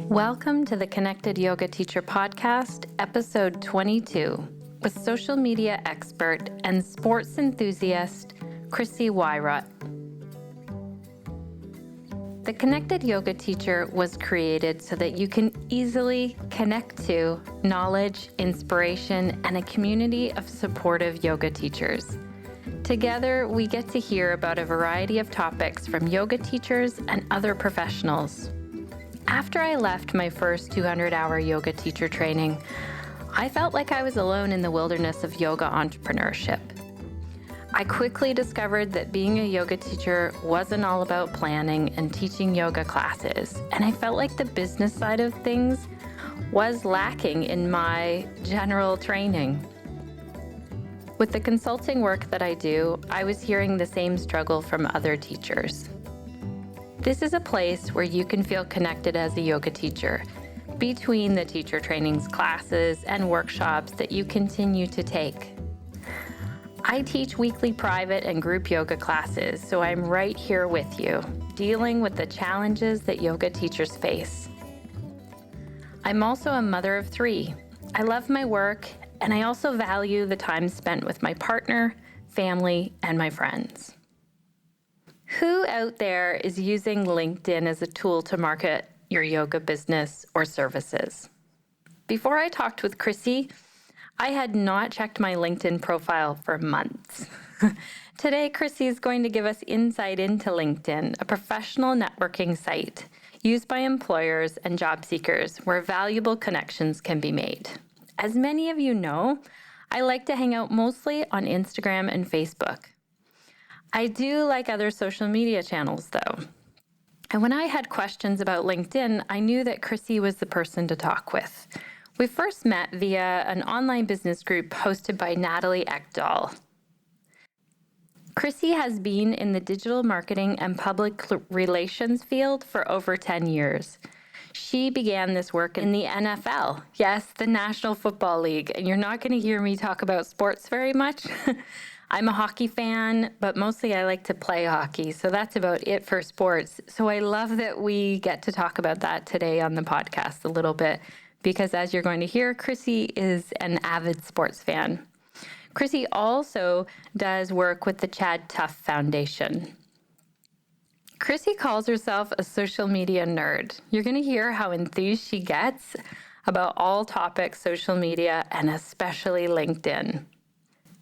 Welcome to the Connected Yoga Teacher Podcast, episode 22, with social media expert and sports enthusiast, Chrissie Wywrot. The Connected Yoga Teacher was created so that you can easily connect to knowledge, inspiration, and a community of supportive yoga teachers. Together, we get to hear about a variety of topics from yoga teachers and other professionals. After I left my first 200-hour yoga teacher training, I felt like I was alone in the wilderness of yoga entrepreneurship. I quickly discovered that being a yoga teacher wasn't all about planning and teaching yoga classes, and I felt like the business side of things was lacking in my general training. With the consulting work that I do, I was hearing the same struggle from other teachers. This is a place where you can feel connected as a yoga teacher between the teacher trainings classes and workshops that you continue to take. I teach weekly private and group yoga classes, so I'm right here with you, dealing with the challenges that yoga teachers face. I'm also a mother of 3. I love my work, and I also value the time spent with my partner, family, and my friends. Who out there is using LinkedIn as a tool to market your yoga business or services? Before I talked with Chrissie, I had not checked my LinkedIn profile for months. Today, Chrissie is going to give us insight into LinkedIn, a professional networking site used by employers and job seekers where valuable connections can be made. As many of you know, I like to hang out mostly on Instagram and Facebook. I do like other social media channels, though. And when I had questions about LinkedIn, I knew that Chrissie was the person to talk with. We first met via an online business group hosted by Natalie Ekdahl. Chrissie has been in the digital marketing and public relations field for over 10 years. She began this work in the NFL, yes, the National Football League, and you're not going to hear me talk about sports very much. I'm a hockey fan, but mostly I like to play hockey, so that's about it for sports. So I love that we get to talk about that today on the podcast a little bit, because as you're going to hear, Chrissie is an avid sports fan. Chrissie also does work with the Chad Tuff Foundation. Chrissie calls herself a social media nerd. You're going to hear how enthused she gets about all topics social media and especially LinkedIn.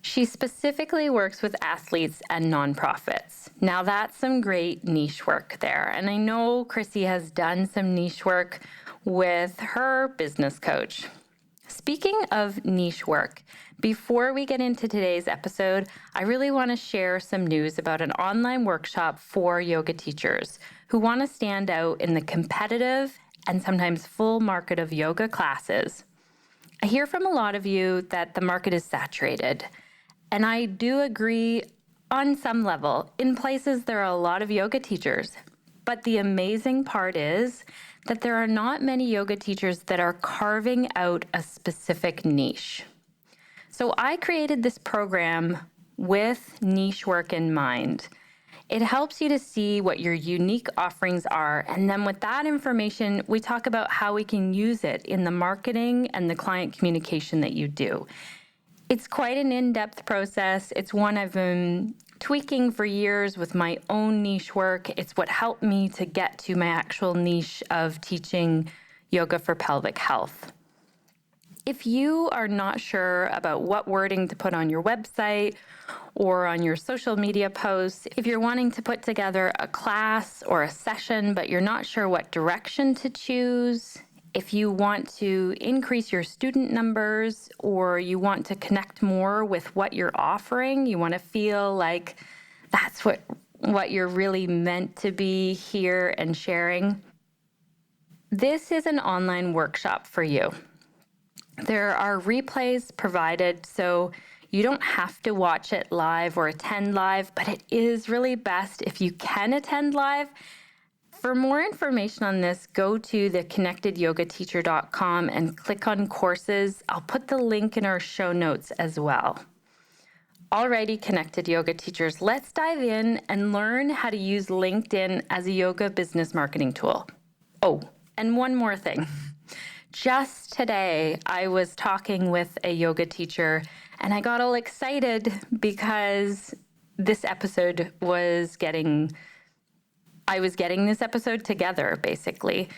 She specifically works with athletes and nonprofits. Now that's some great niche work there. And I know Chrissie has done some niche work with her business coach. Speaking of niche work, before we get into today's episode, I really want to share some news about an online workshop for yoga teachers who want to stand out in the competitive and sometimes full market of yoga classes. I hear from a lot of you that the market is saturated. And I do agree on some level. In places, there are a lot of yoga teachers. But the amazing part is that there are not many yoga teachers that are carving out a specific niche. So I created this program with niche work in mind. It helps you to see what your unique offerings are. And then with that information, we talk about how we can use it in the marketing and the client communication that you do. It's quite an in-depth process. It's one I've been tweaking for years with my own niche work. It's what helped me to get to my actual niche of teaching yoga for pelvic health. If you are not sure about what wording to put on your website or on your social media posts, if you're wanting to put together a class or a session, but you're not sure what direction to choose, if you want to increase your student numbers or you want to connect more with what you're offering, you want to feel like that's what you're really meant to be here and sharing, this is an online workshop for you. There are replays provided, so you don't have to watch it live or attend live, but it is really best if you can attend live. For more information on this, go to theconnectedyogateacher.com and click on courses. I'll put the link in our show notes as well. Alrighty, Connected Yoga Teachers, let's dive in and learn how to use LinkedIn as a yoga business marketing tool. Oh, And one more thing. Just today, I was talking with a yoga teacher and I got all excited because this episode I was getting this episode together, basically.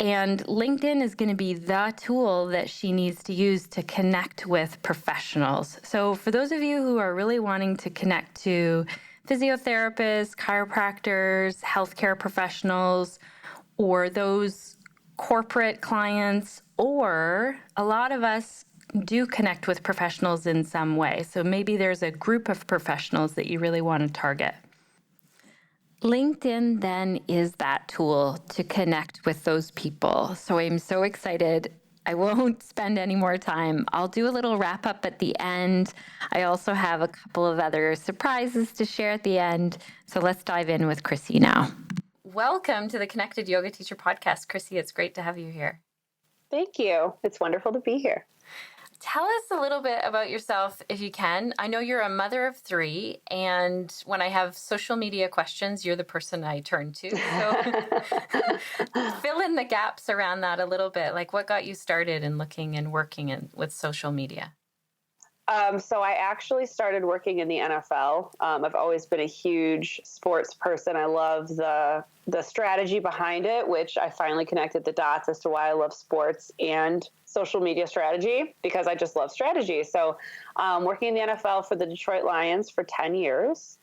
And LinkedIn is going to be the tool that she needs to use to connect with professionals. So for those of you who are really wanting to connect to physiotherapists, chiropractors, healthcare professionals, or those corporate clients, or a lot of us do connect with professionals in some way. So maybe there's a group of professionals that you really want to target. LinkedIn then is that tool to connect with those people. So I'm so excited. I won't spend any more time. I'll do a little wrap up at the end. I also have a couple of other surprises to share at the end. So let's dive in with Chrissie now. Welcome to the Connected Yoga Teacher Podcast. Chrissie, it's great to have you here. Thank you. It's wonderful to be here. Tell us a little bit about yourself, if you can. I know you're a mother of 3, and when I have social media questions, you're the person I turn to. So fill in the gaps around that a little bit. Like, what got you started in looking and working with social media? So I actually started working in the NFL. I've always been a huge sports person. I love the strategy behind it, which I finally connected the dots as to why I love sports and social media strategy, because I just love strategy. So working in the NFL for the Detroit Lions for 10 years,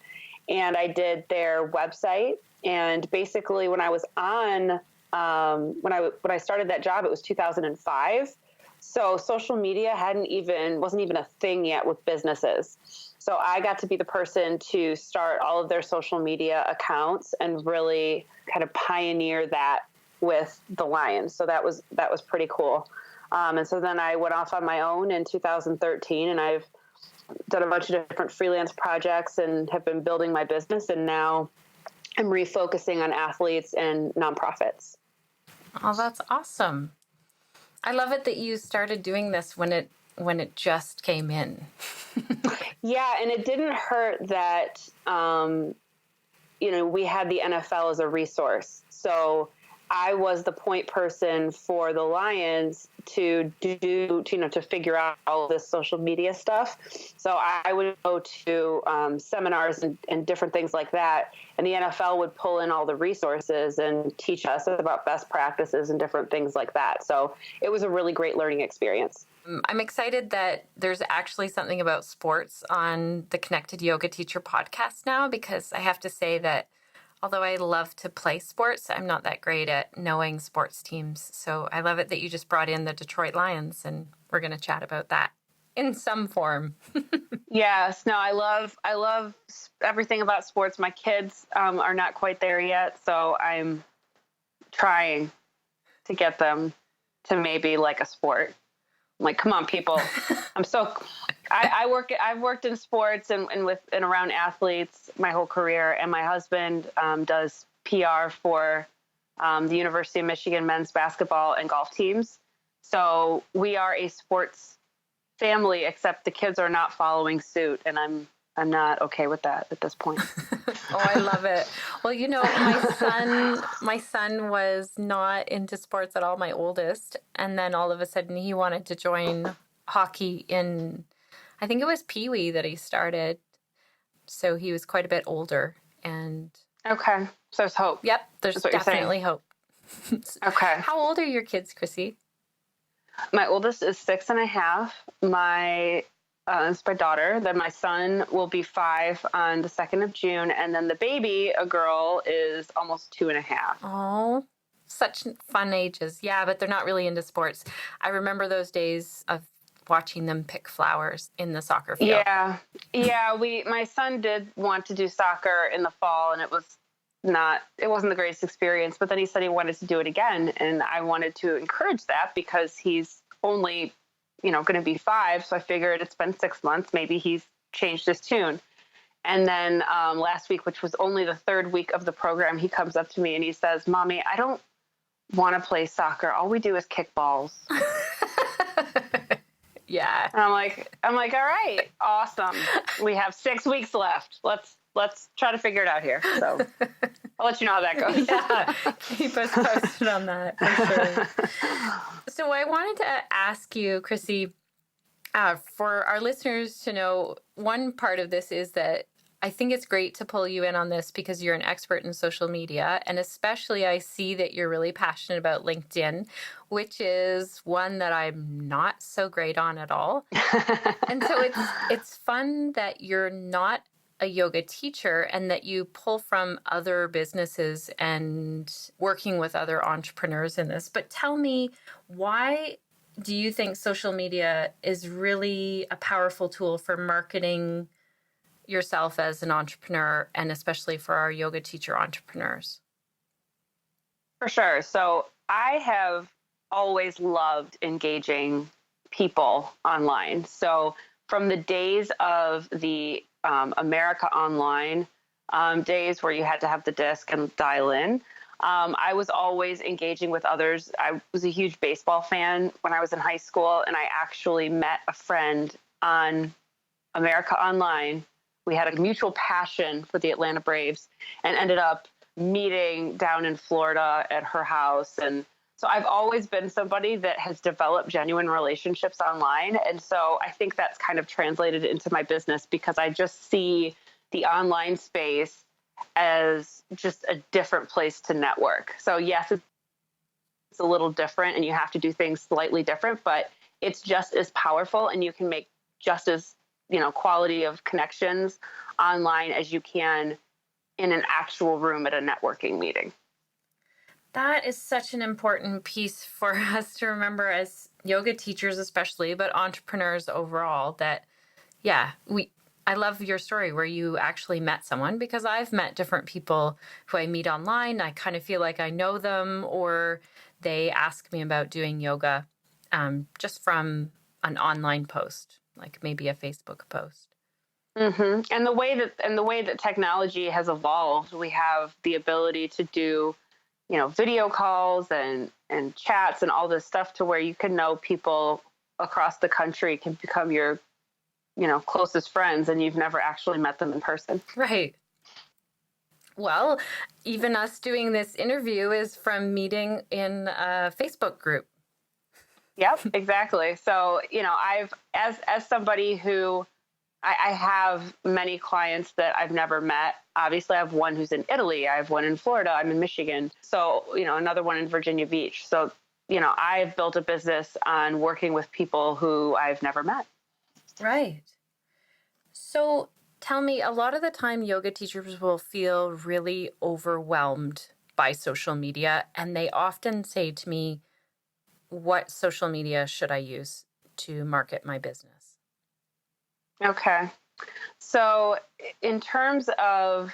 and I did their website. And basically when I was on, when I started that job, it was 2005. So social media wasn't even a thing yet with businesses. So I got to be the person to start all of their social media accounts and really kind of pioneer that with the Lions. So that was pretty cool. And so then I went off on my own in 2013, and I've done a bunch of different freelance projects and have been building my business. And now I'm refocusing on athletes and nonprofits. Oh, that's awesome. I love it that you started doing this when it just came in. Yeah, and it didn't hurt that we had the NFL as a resource. So I was the point person for the Lions to figure out all of this social media stuff. So I would go to seminars and different things like that. And the NFL would pull in all the resources and teach us about best practices and different things like that. So it was a really great learning experience. I'm excited that there's actually something about sports on the Connected Yoga Teacher podcast now, because I have to say that although I love to play sports, I'm not that great at knowing sports teams. So I love it that you just brought in the Detroit Lions, and we're going to chat about that in some form. Yes, no, I love everything about sports. My kids are not quite there yet, so I'm trying to get them to maybe like a sport. I'm like, come on, people. I've worked in sports and around athletes my whole career. And my husband does PR for the University of Michigan men's basketball and golf teams. So we are a sports family, except the kids are not following suit. And I'm not okay with that at this point. Oh, I love it. Well, my son was not into sports at all, my oldest. And then all of a sudden he wanted to join hockey in, I think it was Pee Wee that he started. So he was quite a bit older. And okay. So there's hope. Yep. There's definitely hope. Okay. How old are your kids, Chrissie? My oldest is 6.5. It's my daughter. Then my son will be 5 on the 2nd of June. And then the baby, a girl, is almost 2.5. Oh, such fun ages. Yeah, but they're not really into sports. I remember those days of watching them pick flowers in the soccer field. Yeah. My son did want to do soccer in the fall, and it wasn't the greatest experience, but then he said he wanted to do it again. And I wanted to encourage that because he's only going to be 5. So I figured it's been 6 months. Maybe he's changed his tune. And then last week, which was only the 3rd week of the program, he comes up to me and he says, "Mommy, I don't want to play soccer. All we do is kick balls." Yeah. And I'm like, all right, awesome. We have 6 weeks left. Let's let's try to figure it out here. So I'll let you know how that goes. Yeah, keep us posted on that for sure. So I wanted to ask you, Chrissie, for our listeners to know, one part of this is that I think it's great to pull you in on this because you're an expert in social media. And especially, I see that you're really passionate about LinkedIn, which is one that I'm not so great on at all. And so it's fun that you're not a yoga teacher and that you pull from other businesses and working with other entrepreneurs in this. But tell me, why do you think social media is really a powerful tool for marketing yourself as an entrepreneur, and especially for our yoga teacher entrepreneurs? For sure. So I have always loved engaging people online. So from the days of the America Online days where you had to have the disc and dial in, I was always engaging with others. I was a huge baseball fan when I was in high school, and I actually met a friend on America Online. We had a mutual passion for the Atlanta Braves and ended up meeting down in Florida at her house. And so I've always been somebody that has developed genuine relationships online. And so I think that's kind of translated into my business because I just see the online space as just a different place to network. So yes, it's a little different and you have to do things slightly different, but it's just as powerful and you can make just as, quality of connections online as you can in an actual room at a networking meeting. That is such an important piece for us to remember as yoga teachers, especially, but entrepreneurs overall, that, I love your story where you actually met someone, because I've met different people who I meet online. I kind of feel like I know them, or they ask me about doing yoga just from an online post, like maybe a Facebook post. Mm-hmm. And the way that technology has evolved, we have the ability to do, video calls and chats and all this stuff to where you can know people across the country, can become your, closest friends, and you've never actually met them in person. Right. Well, even us doing this interview is from meeting in a Facebook group. Yep, exactly. So, I've, as somebody who I have many clients that I've never met. Obviously, I have one who's in Italy. I have one in Florida. I'm in Michigan. So, another one in Virginia Beach. So, I've built a business on working with people who I've never met. Right. So tell me, a lot of the time yoga teachers will feel really overwhelmed by social media, and they often say to me, what social media should I use to market my business? Okay. So in terms of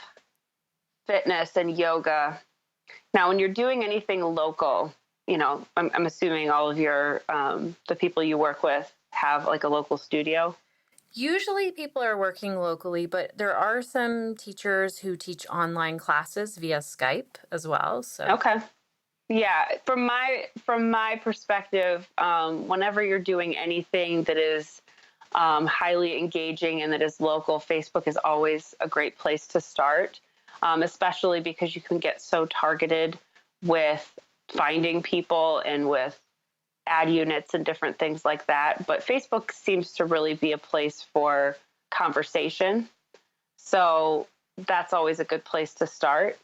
fitness and yoga, now when you're doing anything local, I'm assuming all of your, the people you work with have like a local studio. Usually people are working locally, but there are some teachers who teach online classes via Skype as well. So okay. Yeah, from my perspective, whenever you're doing anything that is highly engaging and that is local, Facebook is always a great place to start, especially because you can get so targeted with finding people and with ad units and different things like that. But Facebook seems to really be a place for conversation. So that's always a good place to start.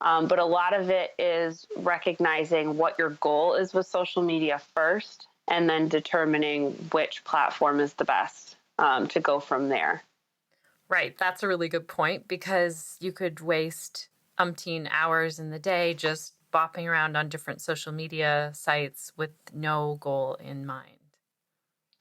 But a lot of it is recognizing what your goal is with social media first, and then determining which platform is the best to go from there. Right. That's a really good point, because you could waste umpteen hours in the day just bopping around on different social media sites with no goal in mind.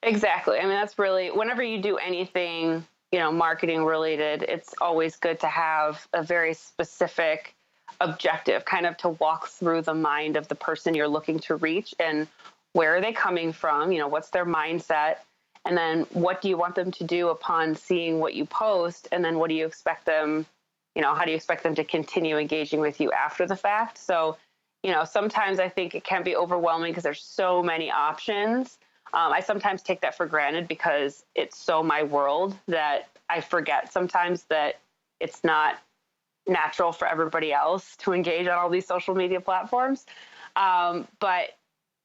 Exactly. I mean, that's really, whenever you do anything, marketing related, it's always good to have a very specific objective, kind of to walk through the mind of the person you're looking to reach, and where are they coming from? What's their mindset? And then what do you want them to do upon seeing what you post? And then what do you expect them, how do you expect them to continue engaging with you after the fact? So, sometimes I think it can be overwhelming because there's so many options. I sometimes take that for granted because it's so my world that I forget sometimes that it's not natural for everybody else to engage on all these social media platforms. But,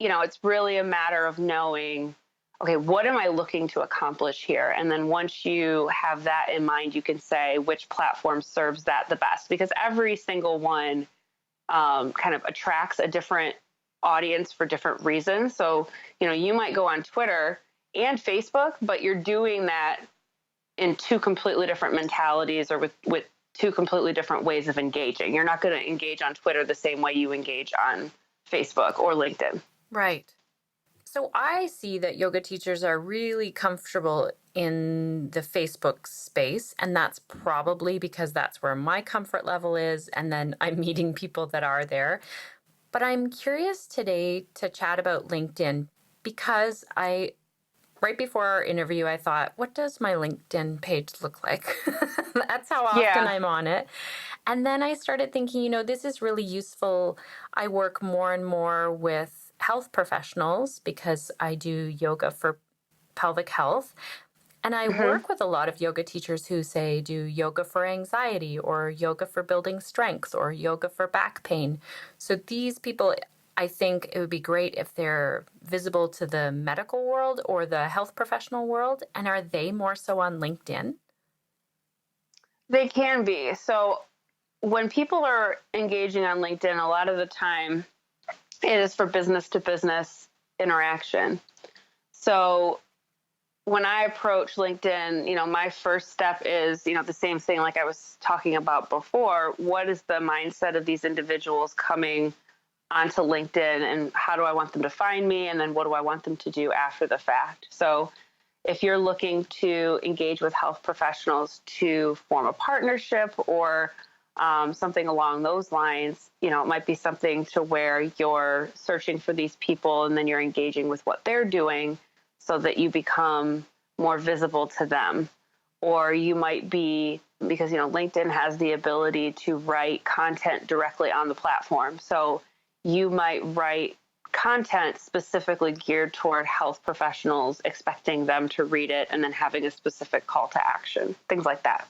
it's really a matter of knowing, okay, what am I looking to accomplish here? And then once you have that in mind, you can say which platform serves that the best, because every single one kind of attracts a different audience for different reasons. So, you might go on Twitter and Facebook, but you're doing that in two completely different mentalities, or with two completely different ways of engaging. You're not going to engage on Twitter the same way you engage on Facebook or LinkedIn. Right. So I see that yoga teachers are really comfortable in the Facebook space, and that's probably because that's where my comfort level is, and then I'm meeting people that are there. But I'm curious today to chat about LinkedIn because right before our interview, I thought, what does my LinkedIn page look like? That's how often I'm on it. And then I started thinking, this is really useful. I work more and more with health professionals because I do yoga for pelvic health. And I work with a lot of yoga teachers who say do yoga for anxiety or yoga for building strength or yoga for back pain. So these people, I think it would be great if they're visible to the medical world or the health professional world. And are they more so on LinkedIn? They can be. So when people are engaging on LinkedIn, a lot of the time it is for business to business interaction. So when I approach LinkedIn, my first step is, the same thing like I was talking about before. What is the mindset of these individuals coming onto LinkedIn, and how do I want them to find me? And then what do I want them to do after the fact? So if you're looking to engage with health professionals to form a partnership or something along those lines, it might be something to where you're searching for these people and then you're engaging with what they're doing so that you become more visible to them. Or you might be, because, LinkedIn has the ability to write content directly on the platform. So you might write content specifically geared toward health professionals, expecting them to read it and then having a specific call to action, things like that.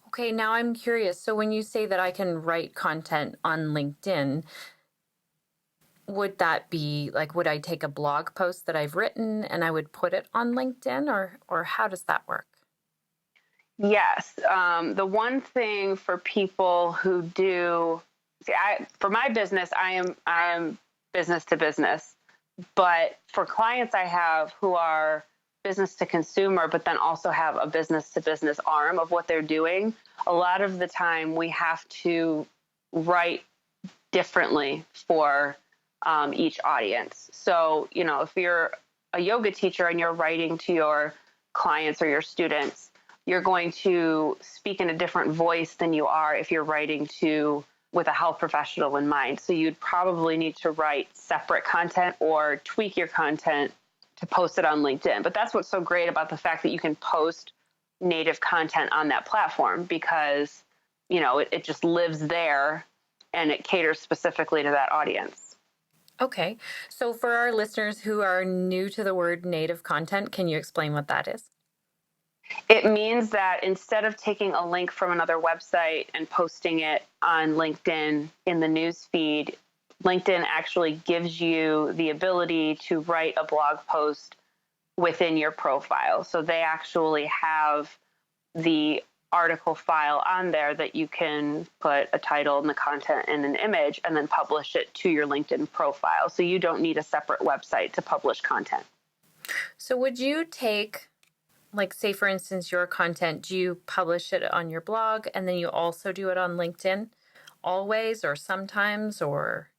Okay, now I'm curious. So when you say that I can write content on LinkedIn, would that be like, would I take a blog post that I've written and I would put it on LinkedIn, or how does that work? Yes. The one thing for people who for my business, I am business to business, but for clients I have who are business to consumer, but then also have a business to business arm of what they're doing, a lot of the time we have to write differently for each audience. So, if you're a yoga teacher and you're writing to your clients or your students, you're going to speak in a different voice than you are if you're writing with a health professional in mind. So you'd probably need to write separate content or tweak your content to post it on LinkedIn. But that's what's so great about the fact that you can post native content on that platform, because, it just lives there and it caters specifically to that audience. Okay. So for our listeners who are new to the word native content, can you explain what that is? It means that instead of taking a link from another website and posting it on LinkedIn in the news feed, LinkedIn actually gives you the ability to write a blog post within your profile. So they actually have the article file on there that you can put a title and the content and an image and then publish it to your LinkedIn profile. So you don't need a separate website to publish content. So would you take, like, say, for instance, your content, do you publish it on your blog and then you also do it on LinkedIn always or sometimes, or?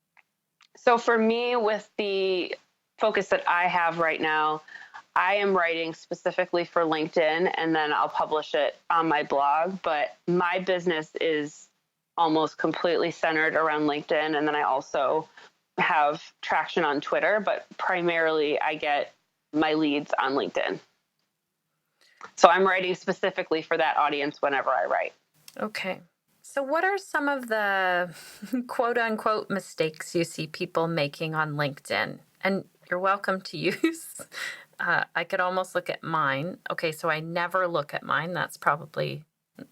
So for me, with the focus that I have right now, I am writing specifically for LinkedIn and then I'll publish it on my blog. But my business is almost completely centered around LinkedIn. And then I also have traction on Twitter, but primarily I get my leads on LinkedIn. So I'm writing specifically for that audience whenever I write. Okay. So what are some of the quote unquote mistakes you see people making on LinkedIn? And you're welcome to use. I could almost look at mine. Okay, so I never look at mine. That's probably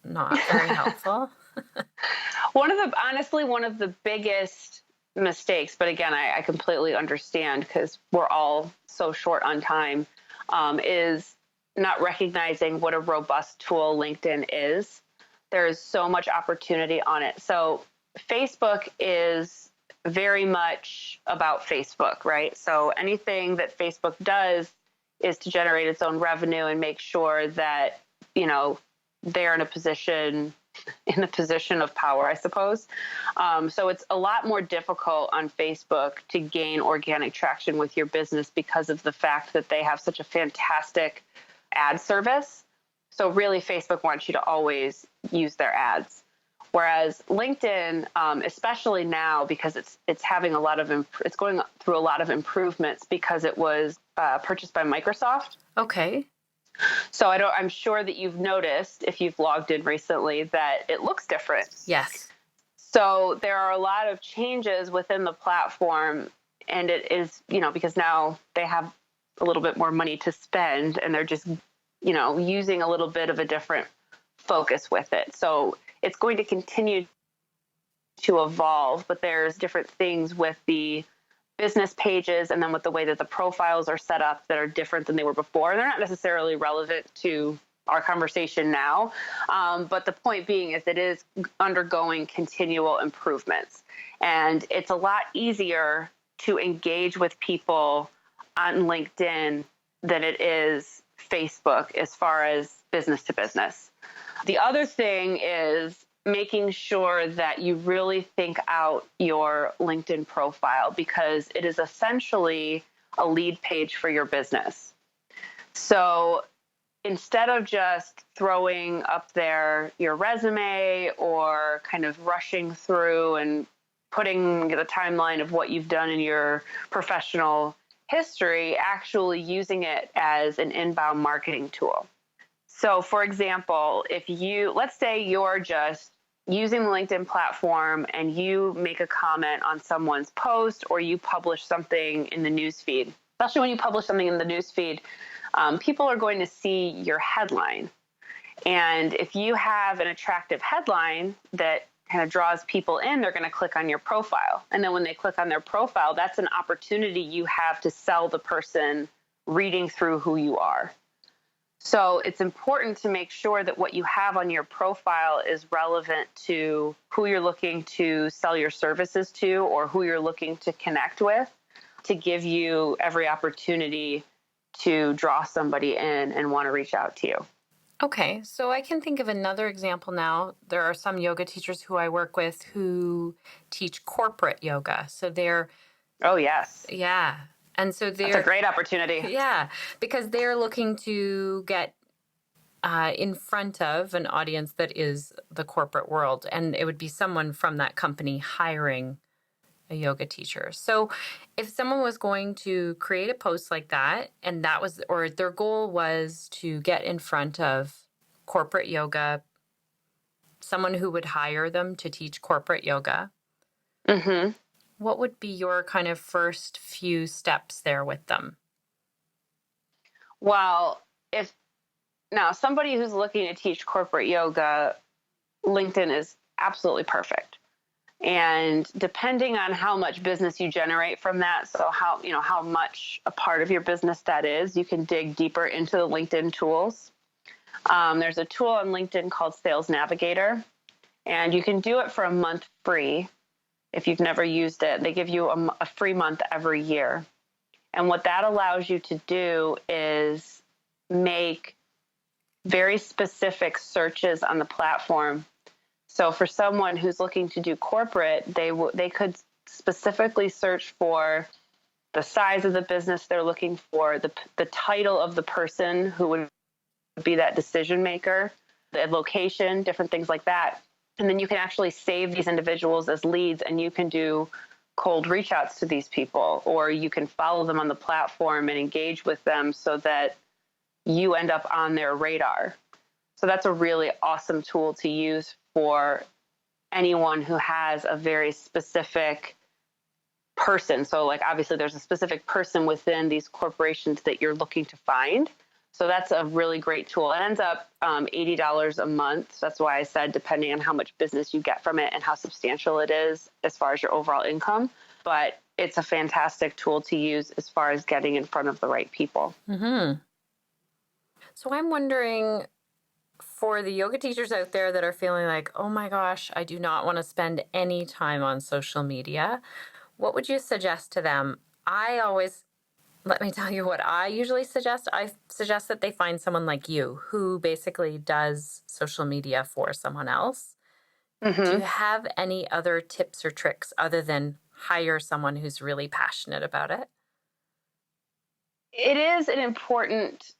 not very helpful. Honestly, one of the biggest mistakes, but again, I completely understand because we're all so short on time, is not recognizing what a robust tool LinkedIn is. There's so much opportunity on it. So Facebook is very much about Facebook, right? So anything that Facebook does is to generate its own revenue and make sure that, they're in a position of power, I suppose. So it's a lot more difficult on Facebook to gain organic traction with your business because of the fact that they have such a fantastic ad service. So really, Facebook wants you to always use their ads. Whereas LinkedIn, especially now, because it's having it's going through a lot of improvements because it was purchased by Microsoft. Okay. So I'm sure that you've noticed, if you've logged in recently, that it looks different. Yes. So there are a lot of changes within the platform, and it is, because now they have a little bit more money to spend, and they're just, using a little bit of a different focus with it. So it's going to continue to evolve, but there's different things with the business pages and then with the way that the profiles are set up that are different than they were before. They're not necessarily relevant to our conversation now, but the point being is it is undergoing continual improvements, and it's a lot easier to engage with people on LinkedIn than it is Facebook as far as business to business. The other thing is making sure that you really think out your LinkedIn profile, because it is essentially a lead page for your business. So instead of just throwing up there your resume or kind of rushing through and putting the timeline of what you've done in your professional history, actually using it as an inbound marketing tool. So for example, let's say you're just using the LinkedIn platform and you make a comment on someone's post, or you publish something in the newsfeed. Especially when you publish something in the newsfeed, people are going to see your headline. And if you have an attractive headline that kind of draws people in, they're going to click on your profile. And then when they click on their profile, that's an opportunity you have to sell the person reading through who you are. So it's important to make sure that what you have on your profile is relevant to who you're looking to sell your services to, or who you're looking to connect with, to give you every opportunity to draw somebody in and want to reach out to you. Okay, so I can think of another example now. There are some yoga teachers who I work with who teach corporate yoga. So they're... Oh, yes. Yeah. And so that's a great opportunity. Yeah, because they're looking to get in front of an audience that is the corporate world. And it would be someone from that company hiring a yoga teacher. So if someone was going to create a post like that, and or their goal was to get in front of corporate yoga, someone who would hire them to teach corporate yoga, what would be your kind of first few steps there with them? Well, now somebody who's looking to teach corporate yoga, LinkedIn is absolutely perfect. And depending on how much business you generate from that, so how much a part of your business that is, you can dig deeper into the LinkedIn tools. There's a tool on LinkedIn called Sales Navigator, and you can do it for a month free. If you've never used it, they give you a free month every year. And what that allows you to do is make very specific searches on the platform. So for someone who's looking to do corporate, they could specifically search for the size of the business they're looking for, the title of the person who would be that decision maker, the location, different things like that. And then you can actually save these individuals as leads, and you can do cold reach outs to these people, or you can follow them on the platform and engage with them so that you end up on their radar. So that's a really awesome tool to use for anyone who has a very specific person. So like obviously there's a specific person within these corporations that you're looking to find, So that's a really great tool. It ends up $80 a month. That's why I said depending on how much business you get from it and how substantial it is as far as your overall income. But it's a fantastic tool to use as far as getting in front of the right people. Mm-hmm. So I'm wondering, for the yoga teachers out there that are feeling like, oh my gosh, I do not want to spend any time on social media, what would you suggest to them? Let me tell you what I usually suggest. I suggest that they find someone like you who basically does social media for someone else. Do you Mm-hmm. have any other tips or tricks other than hire someone who's really passionate about it? It is an important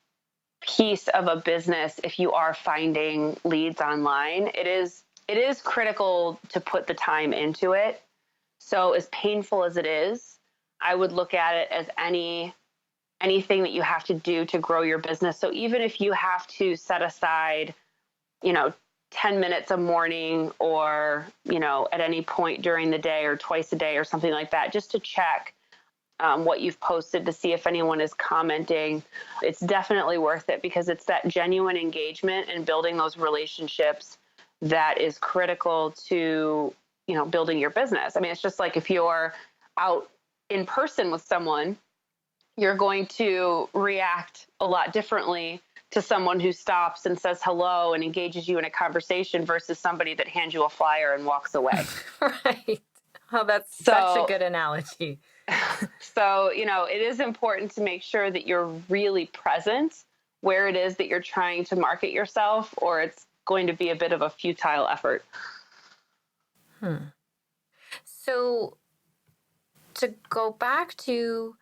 piece of a business if you are finding leads online. It is critical to put the time into it. So as painful as it is, I would look at it as anything that you have to do to grow your business. So even if you have to set aside, 10 minutes a morning or, at any point during the day or twice a day or something like that, just to check what you've posted to see if anyone is commenting, it's definitely worth it because it's that genuine engagement and building those relationships that is critical to, building your business. I mean, it's just like if you're out in person with someone, you're going to react a lot differently to someone who stops and says hello and engages you in a conversation versus somebody that hands you a flyer and walks away. Right. Oh, that's such a So, good analogy. it is important to make sure that you're really present where it is that you're trying to market yourself, or it's going to be a bit of a futile effort. So to go back to,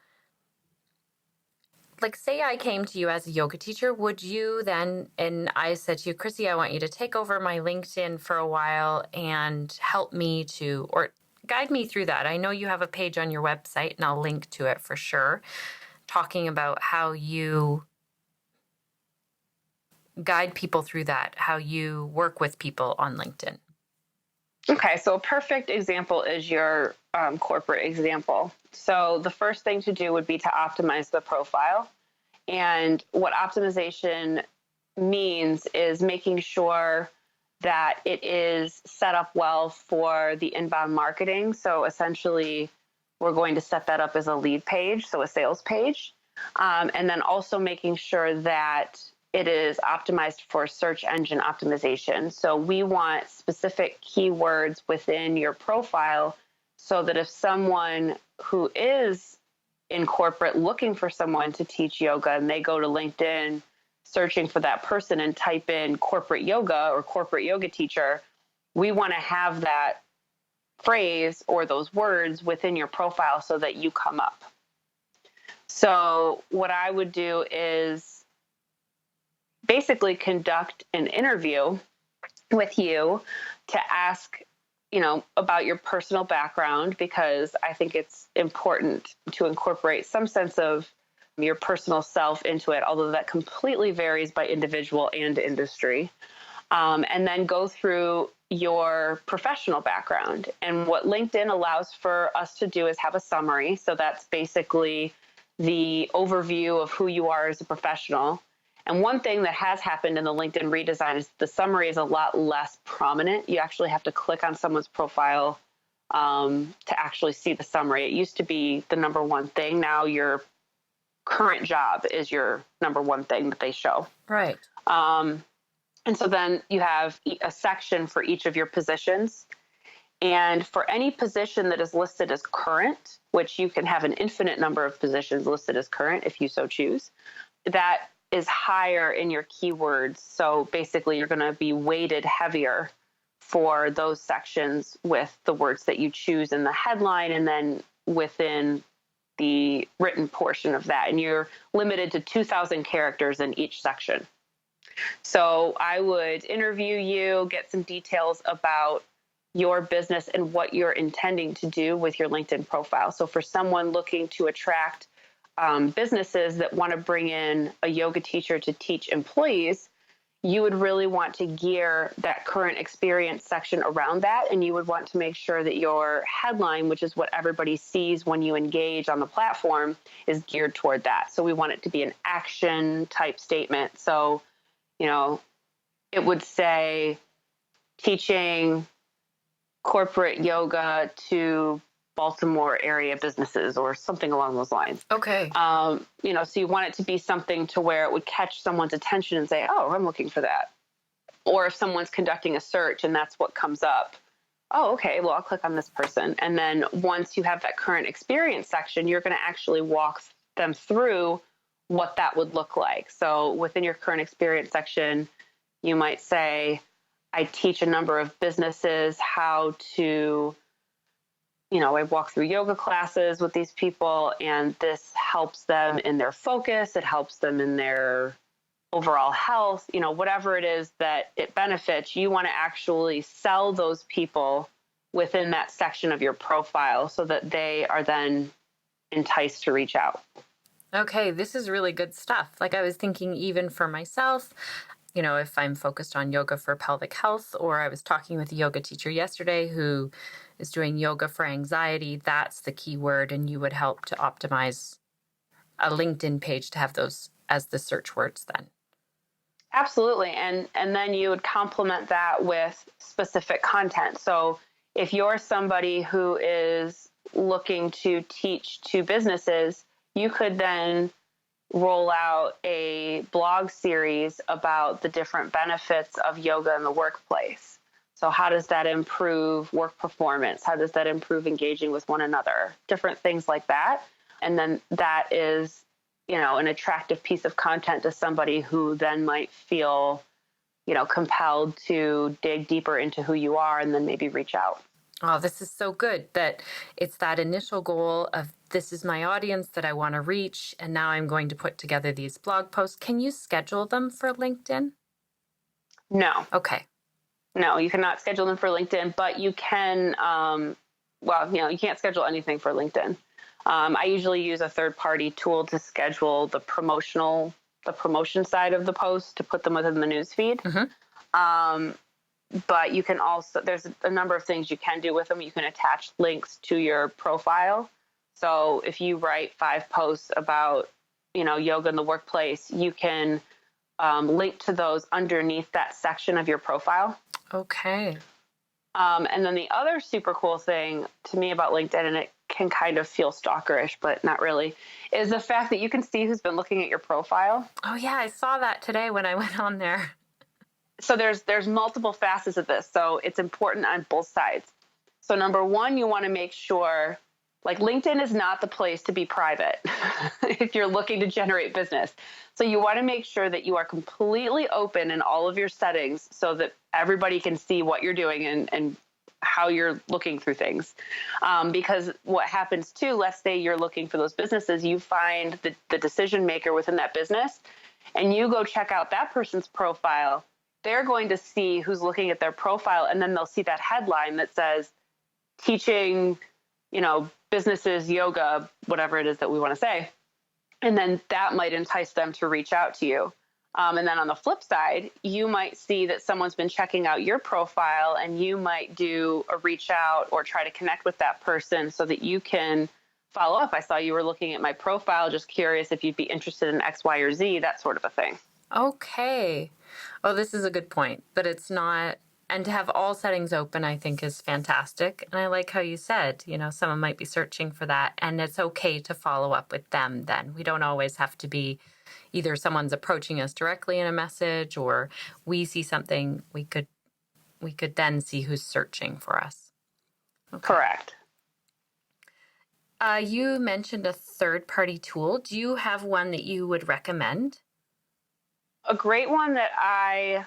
like, say I came to you as a yoga teacher, would you then, and I said to you, Chrissie, I want you to take over my LinkedIn for a while and help me or guide me through that. I know you have a page on your website, and I'll link to it for sure, talking about how you guide people through that, how you work with people on LinkedIn. Okay, so a perfect example is your corporate example. So the first thing to do would be to optimize the profile. And what optimization means is making sure that it is set up well for the inbound marketing. So essentially, we're going to set that up as a lead page, so a sales page. And then also making sure that it is optimized for search engine optimization. So we want specific keywords within your profile so that if someone who is in corporate looking for someone to teach yoga and they go to LinkedIn searching for that person and type in corporate yoga or corporate yoga teacher, we want to have that phrase or those words within your profile so that you come up. So what I would do is basically conduct an interview with you to ask, about your personal background, because I think it's important to incorporate some sense of your personal self into it, although that completely varies by individual and industry. And then go through your professional background. And what LinkedIn allows for us to do is have a summary. So that's basically the overview of who you are as a professional. And one thing that has happened in the LinkedIn redesign is the summary is a lot less prominent. You actually have to click on someone's profile to actually see the summary. It used to be the number one thing. Now your current job is your number one thing that they show. Right. And so then you have a section for each of your positions. And for any position that is listed as current, which you can have an infinite number of positions listed as current if you so choose, that is higher in your keywords. So basically you're going to be weighted heavier for those sections with the words that you choose in the headline and then within the written portion of that. And you're limited to 2,000 characters in each section. So I would interview you, get some details about your business and what you're intending to do with your LinkedIn profile. So for someone looking to attract businesses that want to bring in a yoga teacher to teach employees, you would really want to gear that current experience section around that. And you would want to make sure that your headline, which is what everybody sees when you engage on the platform, is geared toward that. So we want it to be an action type statement. So, it would say teaching corporate yoga to Baltimore area businesses or something along those lines. Okay. So you want it to be something to where it would catch someone's attention and say, oh, I'm looking for that. Or if someone's conducting a search and that's what comes up, oh, okay, well, I'll click on this person. And then once you have that current experience section, you're going to actually walk them through what that would look like. So within your current experience section, you might say, I teach a number of businesses how to, I walk through yoga classes with these people, and this helps them in their focus. It helps them in their overall health, whatever it is that it benefits. You want to actually sell those people within that section of your profile so that they are then enticed to reach out. Okay, this is really good stuff. Like I was thinking even for myself, if I'm focused on yoga for pelvic health, or I was talking with a yoga teacher yesterday who is doing yoga for anxiety, that's the key word, and you would help to optimize a LinkedIn page to have those as the search words then. Absolutely. And then you would complement that with specific content. So if you're somebody who is looking to teach to businesses, you could then roll out a blog series about the different benefits of yoga in the workplace. So how does that improve work performance? How does that improve engaging with one another? Different things like that. And then that is, an attractive piece of content to somebody who then might feel, compelled to dig deeper into who you are and then maybe reach out. Oh, this is so good that it's that initial goal of this is my audience that I want to reach, and now I'm going to put together these blog posts. Can you schedule them for LinkedIn? No. Okay. No, you cannot schedule them for LinkedIn, but you can, you can't schedule anything for LinkedIn. I usually use a third-party tool to schedule the promotion side of the post to put them within the newsfeed. Mm-hmm. But you can also, there's a number of things you can do with them. You can attach links to your profile. So if you write 5 posts about, yoga in the workplace, you can link to those underneath that section of your profile. Okay. And then the other super cool thing to me about LinkedIn, and it can kind of feel stalkerish, but not really, is the fact that you can see who's been looking at your profile. Oh yeah, I saw that today when I went on there. So there's multiple facets of this. So it's important on both sides. So number one, you want to make sure, like, LinkedIn is not the place to be private if you're looking to generate business. So you want to make sure that you are completely open in all of your settings so that everybody can see what you're doing and how you're looking through things. Because what happens too, let's say you're looking for those businesses, you find the decision maker within that business, and you go check out that person's profile. They're going to see who's looking at their profile, and then they'll see that headline that says teaching, businesses, yoga, whatever it is that we want to say. And then that might entice them to reach out to you. And then on the flip side, you might see that someone's been checking out your profile, and you might do a reach out or try to connect with that person so that you can follow up. I saw you were looking at my profile, just curious if you'd be interested in X, Y, or Z, that sort of a thing. Okay. Oh, this is a good point, but it's not, and to have all settings open, I think is fantastic. And I like how you said, someone might be searching for that, and it's okay to follow up with them then. We don't always have to be either someone's approaching us directly in a message, or we see something, we could then see who's searching for us. Okay. Correct. You mentioned a third-party tool. Do you have one that you would recommend? A great one that I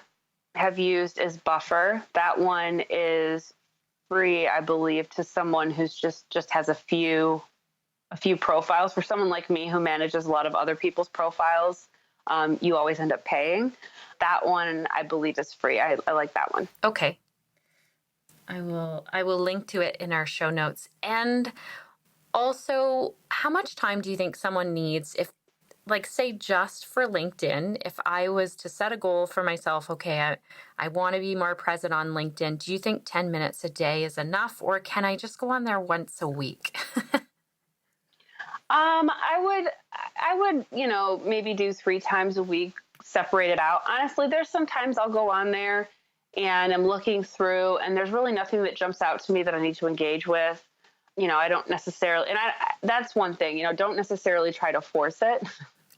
have used is Buffer. That one is free, I believe, to someone who's just has a few profiles. For someone like me who manages a lot of other people's profiles, you always end up paying. That one, I believe, is free. I like that one. Okay. I will link to it in our show notes. And also, how much time do you think someone needs if like say just for LinkedIn, if I was to set a goal for myself, okay, I want to be more present on LinkedIn. Do you think 10 minutes a day is enough, or can I just go on there once a week? I would, maybe do 3 times a week, separate it out. Honestly, there's sometimes I'll go on there and I'm looking through and there's really nothing that jumps out to me that I need to engage with. I don't necessarily, and that's one thing, don't necessarily try to force it.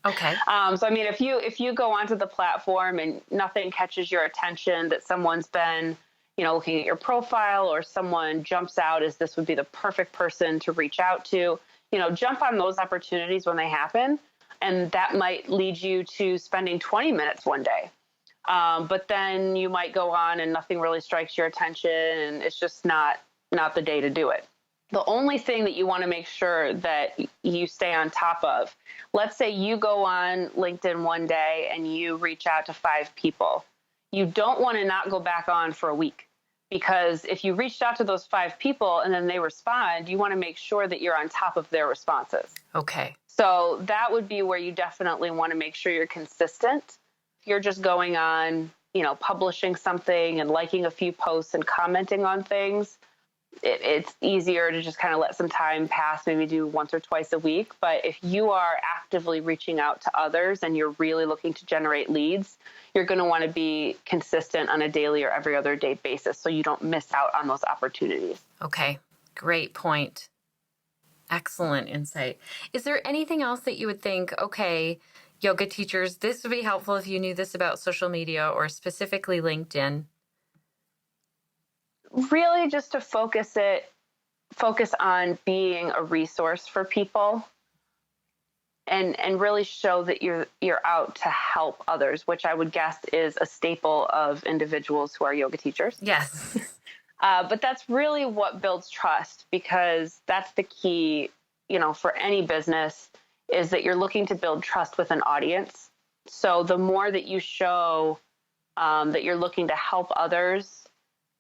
Okay. So, I mean, if you go onto the platform and nothing catches your attention, that someone's been, looking at your profile or someone jumps out as this would be the perfect person to reach out to, jump on those opportunities when they happen. And that might lead you to spending 20 minutes one day. But then you might go on and nothing really strikes your attention and it's just not the day to do it. The only thing that you want to make sure that you stay on top of, let's say you go on LinkedIn one day and you reach out to 5 people. You don't want to not go back on for a week, because if you reached out to those 5 people and then they respond, you want to make sure that you're on top of their responses. Okay. So that would be where you definitely want to make sure you're consistent. If you're just going on, publishing something and liking a few posts and commenting on things, it's easier to just kind of let some time pass, maybe do once or twice a week. But if you are actively reaching out to others and you're really looking to generate leads, you're going to want to be consistent on a daily or every other day basis so you don't miss out on those opportunities. Okay, great point. Excellent insight. Is there anything else that you would think, okay, yoga teachers, this would be helpful if you knew this about social media or specifically LinkedIn? Really just to focus on being a resource for people and really show that you're out to help others, which I would guess is a staple of individuals who are yoga teachers. Yes. But that's really what builds trust, because that's the key, for any business, is that you're looking to build trust with an audience. So the more that you show that you're looking to help others,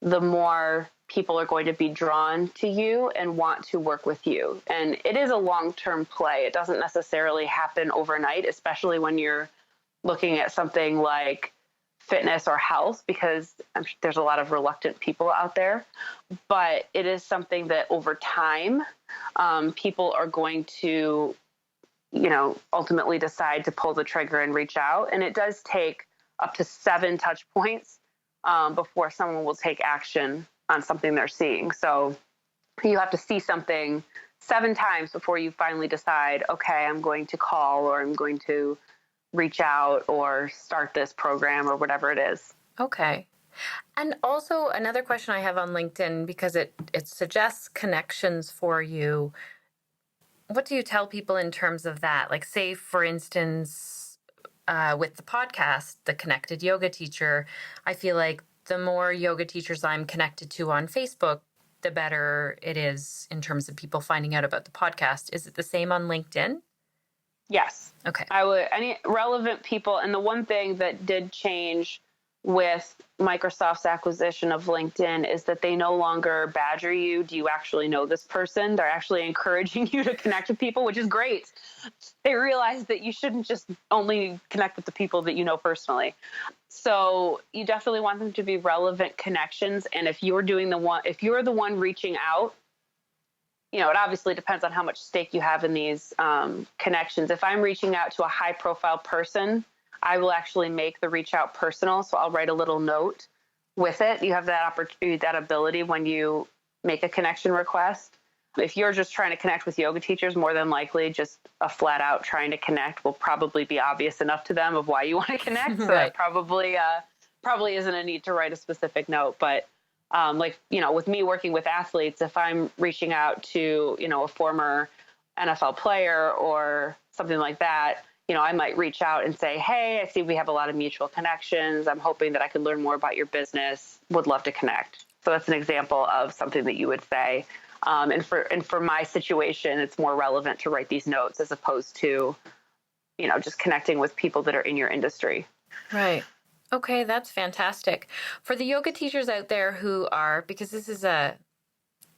the more people are going to be drawn to you and want to work with you. And it is a long-term play. It doesn't necessarily happen overnight, especially when you're looking at something like fitness or health, because there's a lot of reluctant people out there. But it is something that over time, people are going to, ultimately decide to pull the trigger and reach out. And it does take up to 7 touch points before someone will take action on something they're seeing. So you have to see something 7 times before you finally decide, okay, I'm going to call or I'm going to reach out or start this program or whatever it is. Okay. And also another question I have on LinkedIn, because it suggests connections for you. What do you tell people in terms of that? Like, say, for instance, with the podcast, The Connected Yoga Teacher, I feel like the more yoga teachers I'm connected to on Facebook, the better it is in terms of people finding out about the podcast. Is it the same on LinkedIn? Yes. Okay. Any relevant people. And the one thing that did change with Microsoft's acquisition of LinkedIn is that they no longer badger you. Do you actually know this person? They're actually encouraging you to connect with people, which is great. They realize that you shouldn't just only connect with the people that you know personally. So you definitely want them to be relevant connections. And if you're the one reaching out, it obviously depends on how much stake you have in these connections. If I'm reaching out to a high profile person, I will actually make the reach out personal. So I'll write a little note with it. You have that opportunity, that ability when you make a connection request. If you're just trying to connect with yoga teachers, more than likely just a flat out trying to connect will probably be obvious enough to them of why you want to connect. So Right. that probably isn't a need to write a specific note. But with me working with athletes, if I'm reaching out to, a former NFL player or something like that, I might reach out and say, hey, I see we have a lot of mutual connections. I'm hoping that I could learn more about your business. Would love to connect. So that's an example of something that you would say. And for my situation, it's more relevant to write these notes as opposed to, just connecting with people that are in your industry. Right. Okay, that's fantastic. For the yoga teachers out there who are, because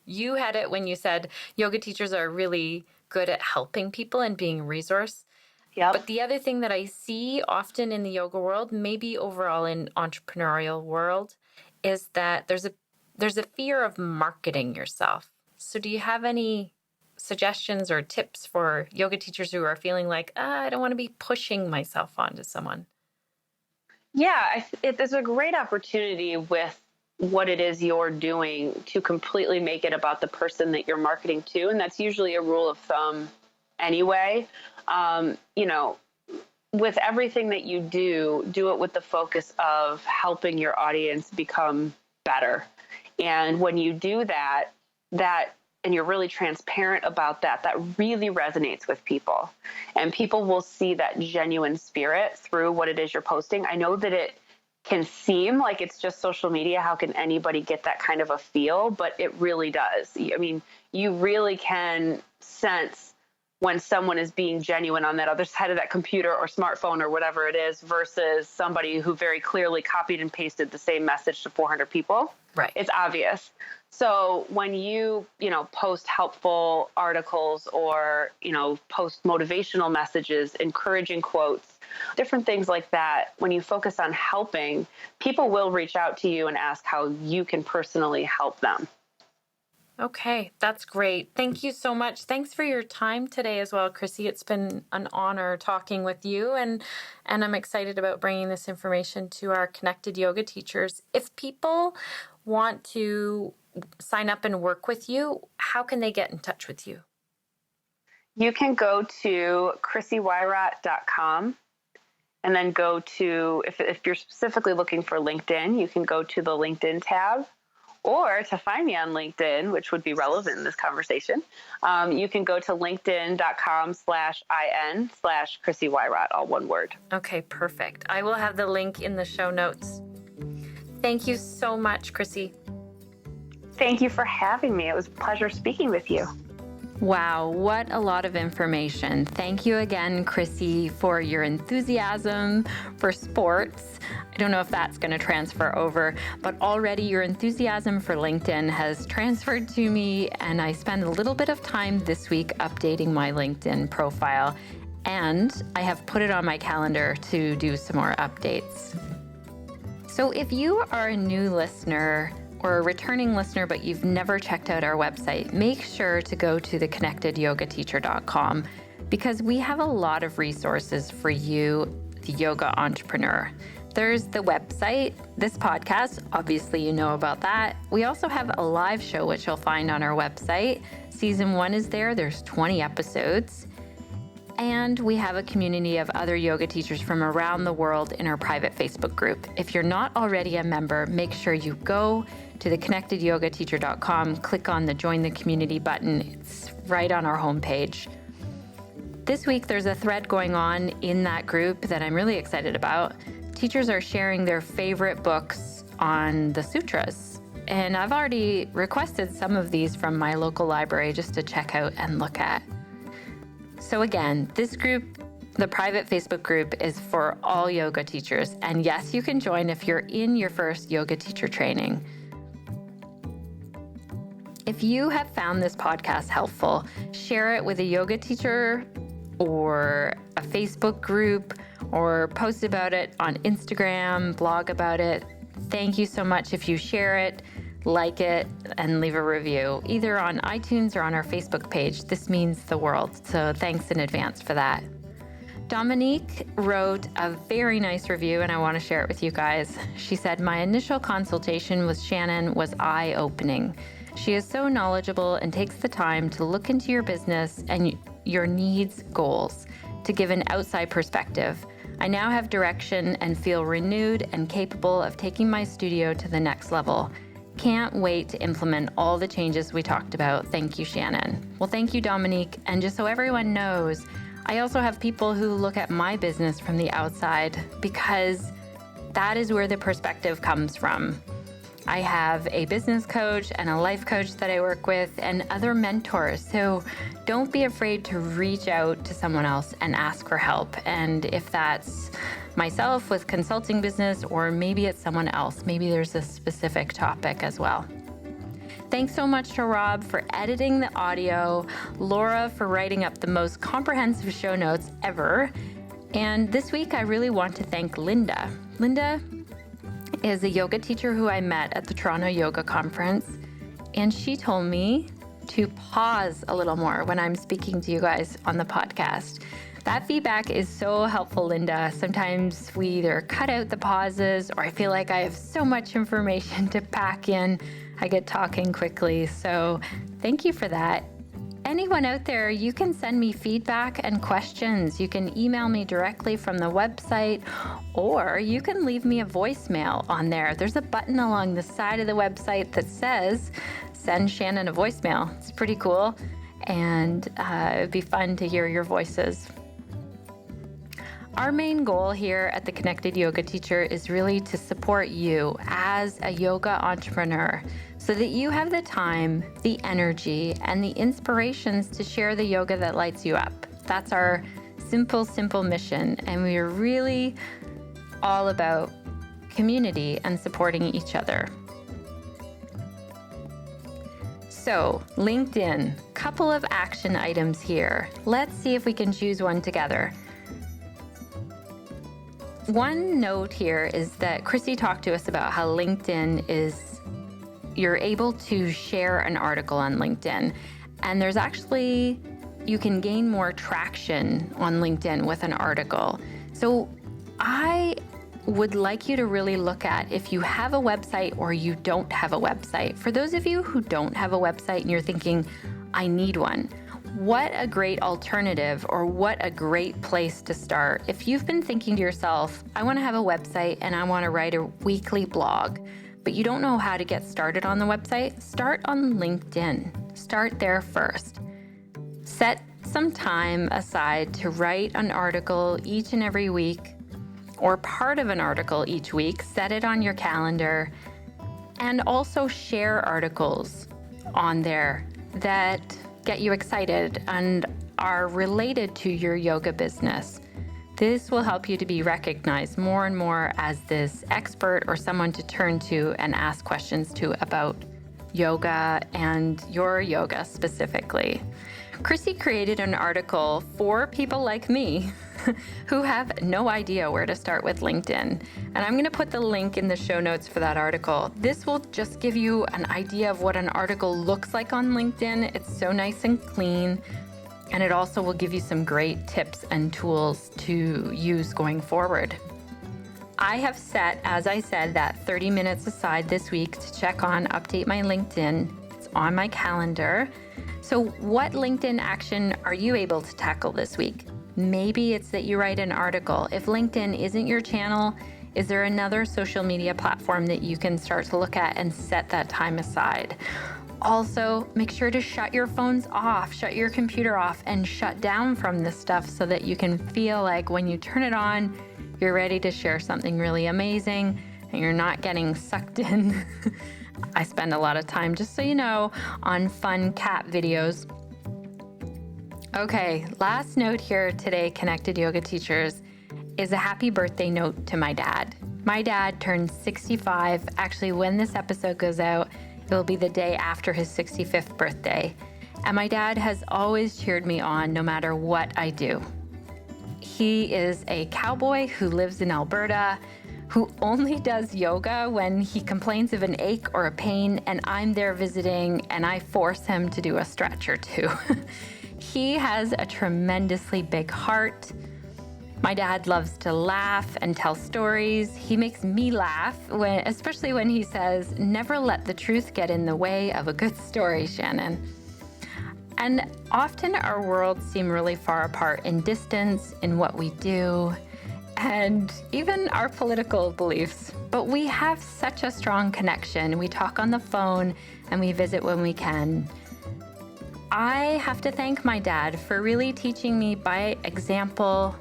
you had it when you said yoga teachers are really good at helping people and being a resource. Yep. But the other thing that I see often in the yoga world, maybe overall in entrepreneurial world, is that there's a fear of marketing yourself. So do you have any suggestions or tips for yoga teachers who are feeling like, I don't want to be pushing myself onto someone? Yeah, there's a great opportunity with what it is you're doing to completely make it about the person that you're marketing to. And that's usually a rule of thumb anyway. You know, with everything that you do it with the focus of helping your audience become better. And when you do that, and you're really transparent about that, that really resonates with people. And people will see that genuine spirit through what it is you're posting. I know that it can seem like it's just social media. How can anybody get that kind of a feel? But it really does. I mean, you really can sense when someone is being genuine on that other side of that computer or smartphone or whatever it is versus somebody who very clearly copied and pasted the same message to 400 people. Right. It's obvious. So when you post helpful articles or, post motivational messages, encouraging quotes, different things like that, when you focus on helping, people will reach out to you and ask how you can personally help them. Okay, that's great. Thank you so much. Thanks for your time today as well, Chrissie. It's been an honor talking with you, and I'm excited about bringing this information to our connected yoga teachers. If people want to sign up and work with you, how can they get in touch with you? You can go to chrissiewywrot.com and then go to, if you're specifically looking for LinkedIn, you can go to the LinkedIn tab. Or to find me on LinkedIn, which would be relevant in this conversation, you can go to linkedin.com/in/Chrissie Wywrot, all one word. Okay, perfect. I will have the link in the show notes. Thank you so much, Chrissie. Thank you for having me. It was a pleasure speaking with you. Wow, what a lot of information. Thank you again, Chrissie, for your enthusiasm for sports. I don't know if that's going to transfer over, but already your enthusiasm for LinkedIn has transferred to me, and I spend a little bit of time this week updating my LinkedIn profile, and I have put it on my calendar to do some more updates. So if you are a new listener or a returning listener, but you've never checked out our website, make sure to go to theconnectedyogateacher.com because we have a lot of resources for you, the yoga entrepreneur. There's the website, this podcast, obviously you know about that. We also have a live show, which you'll find on our website. Season 1 is there. There's 20 episodes. And we have a community of other yoga teachers from around the world in our private Facebook group. If you're not already a member, make sure you go to theconnectedyogateacher.com, click on the Join the Community button. It's right on our homepage. This week, there's a thread going on in that group that I'm really excited about. Teachers are sharing their favorite books on the sutras. And I've already requested some of these from my local library just to check out and look at. So again, this group, the private Facebook group, is for all yoga teachers. And yes, you can join if you're in your first yoga teacher training. If you have found this podcast helpful, share it with a yoga teacher or a Facebook group, or post about it on Instagram, blog about it. Thank you so much if you share it, like it, and leave a review, either on iTunes or on our Facebook page. This means the world, so thanks in advance for that. Dominique wrote a very nice review, and I want to share it with you guys. She said, "My initial consultation with Shannon was eye-opening. She is so knowledgeable and takes the time to look into your business and your needs, goals, to give an outside perspective. I now have direction and feel renewed and capable of taking my studio to the next level. Can't wait to implement all the changes we talked about. Thank you, Shannon." Well, thank you, Dominique. And just so everyone knows, I also have people who look at my business from the outside because that is where the perspective comes from. I have a business coach and a life coach that I work with and other mentors. So don't be afraid to reach out to someone else and ask for help. And if that's myself with consulting business, or maybe it's someone else, maybe there's a specific topic as well. Thanks so much to Rob for editing the audio, Laura for writing up the most comprehensive show notes ever, And this week, I really want to thank Linda. Linda is a yoga teacher who I met at the Toronto Yoga Conference, and she told me to pause a little more when I'm speaking to you guys on the podcast. That feedback is so helpful, Linda. Sometimes we either cut out the pauses or I feel like I have so much information to pack in. I get talking quickly. So thank you for that. Anyone out there, you can send me feedback and questions. You can email me directly from the website, or you can leave me a voicemail on there. There's a button along the side of the website that says, send Shannon a voicemail. It's pretty cool, and it'd be fun to hear your voices. Our main goal here at the Connected Yoga Teacher is really to support you as a yoga entrepreneur so that you have the time, the energy, and the inspirations to share the yoga that lights you up. That's our simple mission, and we are really all about community and supporting each other. So, LinkedIn, couple of action items here. Let's see if we can choose one together. One note here is that Chrissie talked to us about how LinkedIn is, you're able to share an article on LinkedIn. And there's actually, you can gain more traction on LinkedIn with an article. So I would like you to really look at if you have a website or you don't have a website. For those of you who don't have a website and you're thinking, I need one, what a great alternative, or what a great place to start. If you've been thinking to yourself, I want to have a website and I want to write a weekly blog, but you don't know how to get started on the website, start on LinkedIn. Start there first. Set some time aside to write an article each and every week, or part of an article each week. Set it on your calendar, and also share articles on there that get you excited and are related to your yoga business. This will help you to be recognized more and more as this expert or someone to turn to and ask questions to about yoga and your yoga specifically. Chrissie created an article for people like me who have no idea where to start with LinkedIn. And I'm going to put the link in the show notes for that article. This will just give you an idea of what an article looks like on LinkedIn. It's so nice and clean. And it also will give you some great tips and tools to use going forward. I have set, as I said, that 30 minutes aside this week to check on Update My LinkedIn. It's on my calendar. So what LinkedIn action are you able to tackle this week? Maybe it's that you write an article. If LinkedIn isn't your channel, is there another social media platform that you can start to look at and set that time aside? Also, make sure to shut your phones off, shut your computer off, and shut down from this stuff so that you can feel like when you turn it on, you're ready to share something really amazing and you're not getting sucked in. I spend a lot of time, just so you know, on fun cat videos. Okay, last note here today, Connected Yoga Teachers, is a happy birthday note to my dad. My dad turned 65. Actually, when this episode goes out, it'll be the day after his 65th birthday. And my dad has always cheered me on no matter what I do. He is a cowboy who lives in Alberta, who only does yoga when he complains of an ache or a pain, and I'm there visiting and I force him to do a stretch or two. He has a tremendously big heart. My dad loves to laugh and tell stories. He makes me laugh, especially when he says, never let the truth get in the way of a good story, Shannon. And often our worlds seem really far apart in distance, in what we do, and even our political beliefs. But we have such a strong connection. We talk on the phone and we visit when we can. I have to thank my dad for really teaching me by example.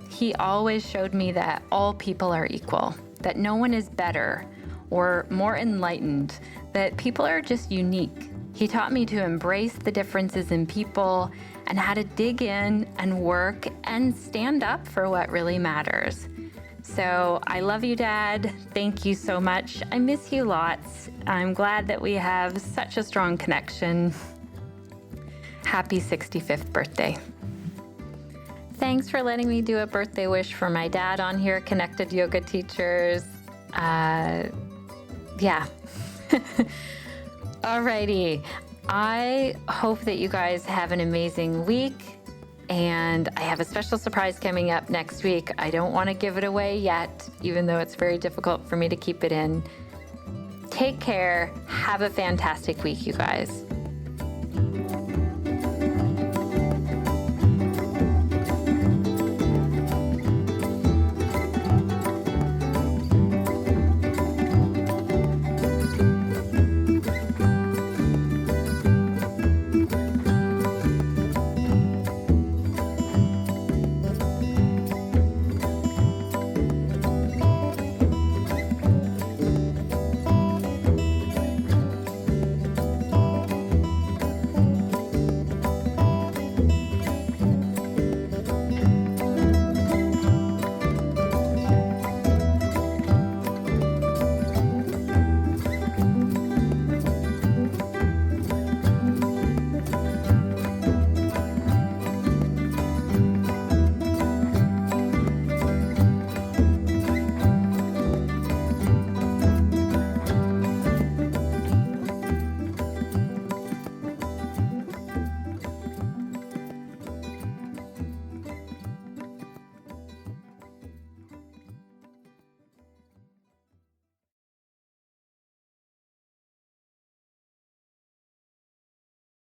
He always showed me that all people are equal, that no one is better or more enlightened, that people are just unique. He taught me to embrace the differences in people and how to dig in and work and stand up for what really matters. So I love you, Dad. Thank you so much. I miss you lots. I'm glad that we have such a strong connection. Happy 65th birthday. Thanks for letting me do a birthday wish for my dad on here, Connected Yoga Teachers. Yeah. Alrighty. I hope that you guys have an amazing week. And I have a special surprise coming up next week. I don't want to give it away yet, even though it's very difficult for me to keep it in. Take care. Have a fantastic week, you guys.